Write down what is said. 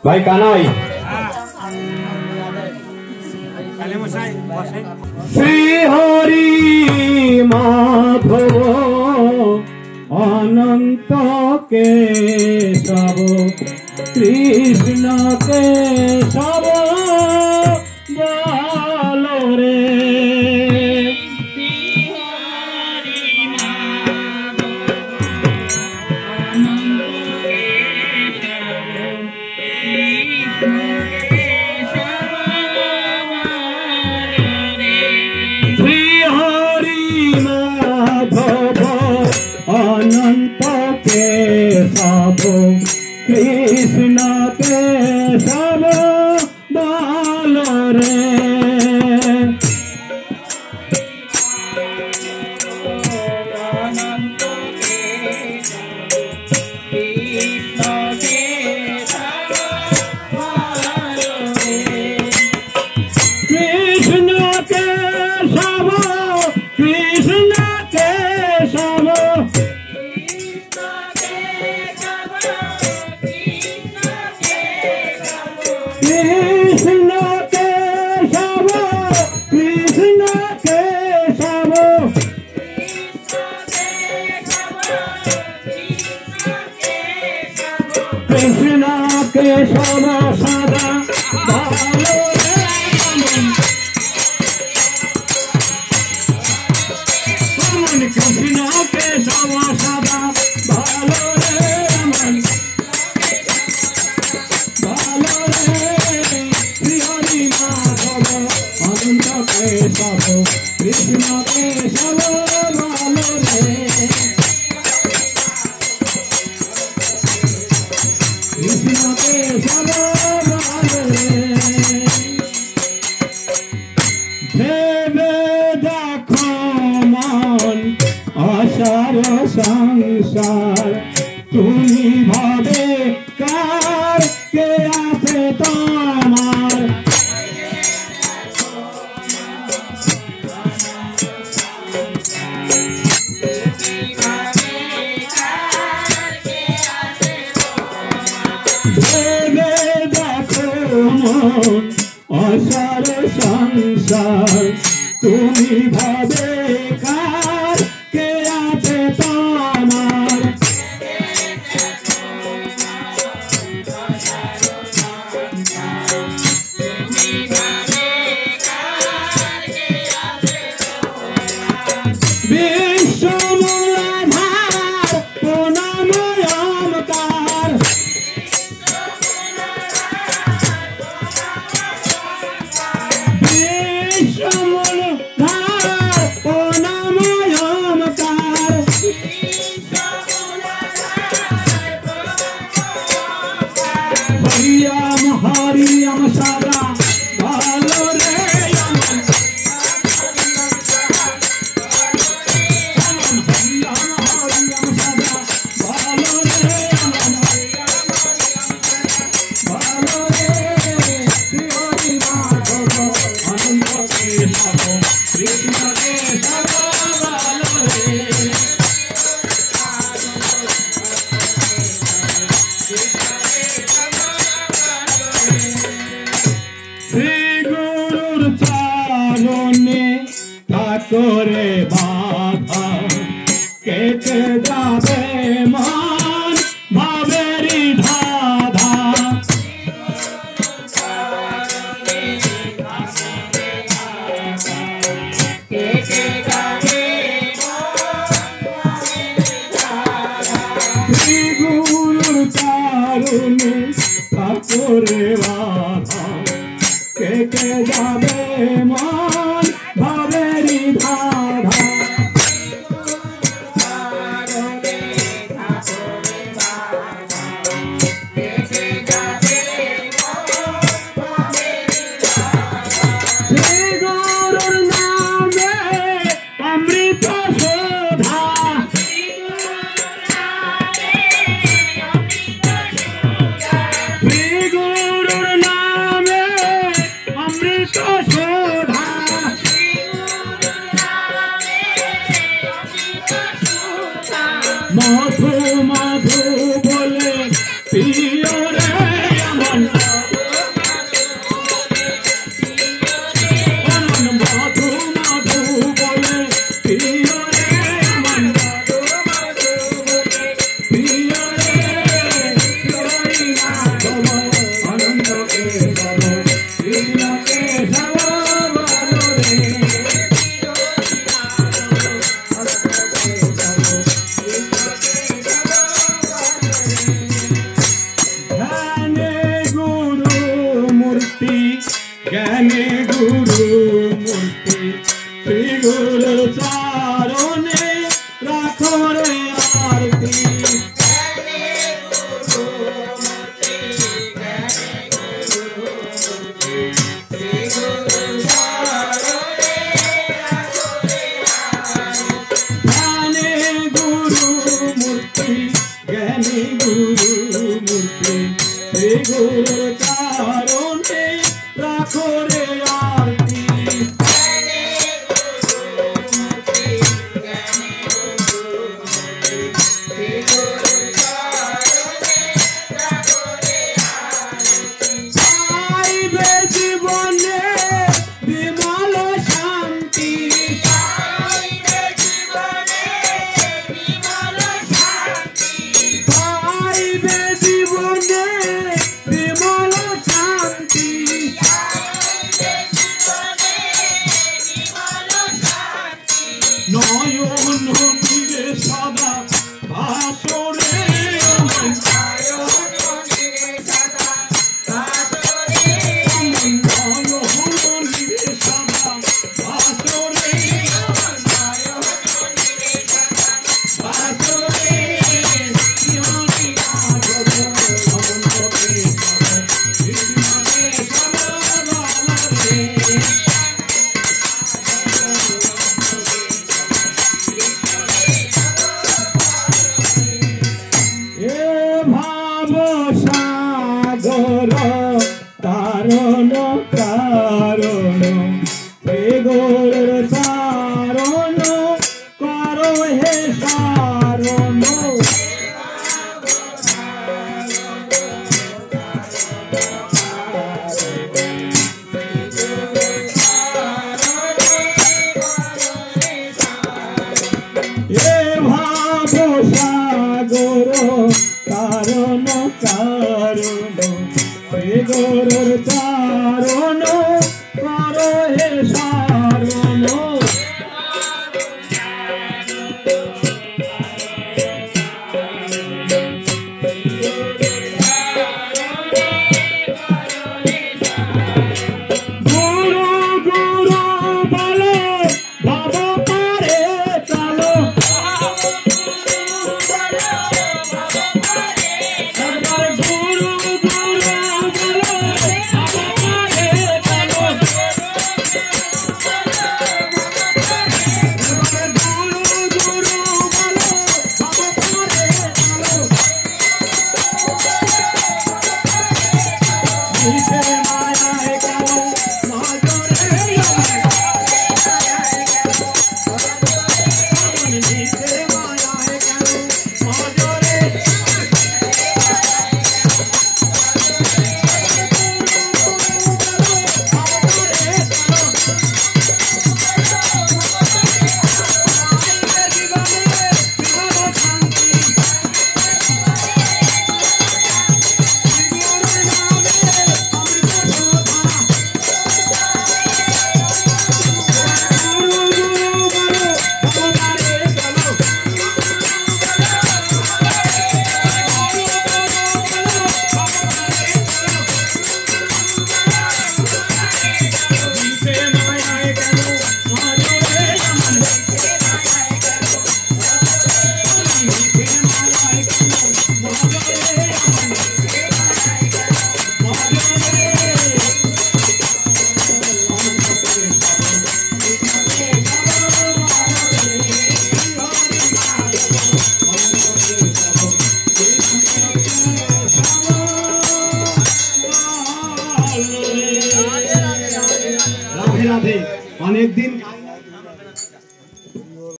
ভাই কানাই শ্রী হরি মাধব অনন্ত কেশব কৃষ্ণ কেশব বল রে অনন্ত কেশব কৃষ্ণ কেশব বল রে কৃষ্ণ কেশব কৃষ্ণ কেশব কৃষ্ণ কেশব কৃষ্ণ কেশব কৃষ্ণ কেশব সদা ভালো কৃষ্ণ কেশব সদা ভালো রে রমন ভালো রে শ্রী হরি মাধব অনন্ত কেশব কৃষ্ণ কেশব ভালো রে কৃষ্ণ কেশব ভালো রে ভেবে দেখো মন আশার সংসার তুমি ভাবে কার কে আছে তোমার ভেবে দেখো মন আশার সংসার তুমি ভাবে কার কে আছে তোমার বিশ্বমূলাধার পুনময়মকার বিশ্বমূলাধার পুনময়মকার হরিয়াম হরিয়াম সদা ভালো রে অমন হরিয়াম হরিয়াম সদা ভালো রে অমন ভালো রে শ্রী হরি মাধব অনন্ত কেশব কৃষ্ণ কেশব ভালো রে শ্রী গুরুর চরণে ঠাকুরে বাধা কেটে যাবে মন ভাবেরি ধাধা শ্রী গুরুর চরণে ঠাকুরে বাধা কেটে যাবে মন ভাবেরি ধাধা শ্রী গুরুর নামে অমৃত শোধা শ্রী গুরুর নামে অমৃত শোধা মধু মধু বলে পিও রে অমন জ্ঞানী গুরু মূর্তি শ্রী গুরু চরণে রাখো রে আরতি गुरु चारों ने राखो रे आरती आइबे जीवने विमल शांति आइबे जीवने विमल शांति आइबे जीवने विमल शांति नयन नीरे सदा भासरे तारण तारण हे गुरु तारण करो हे तारण हे भाव सागर तारण तारण हे गुरु चारण करो हे सारण गुरु गुरु बोलो बाबा पारे चलो অনেক দিন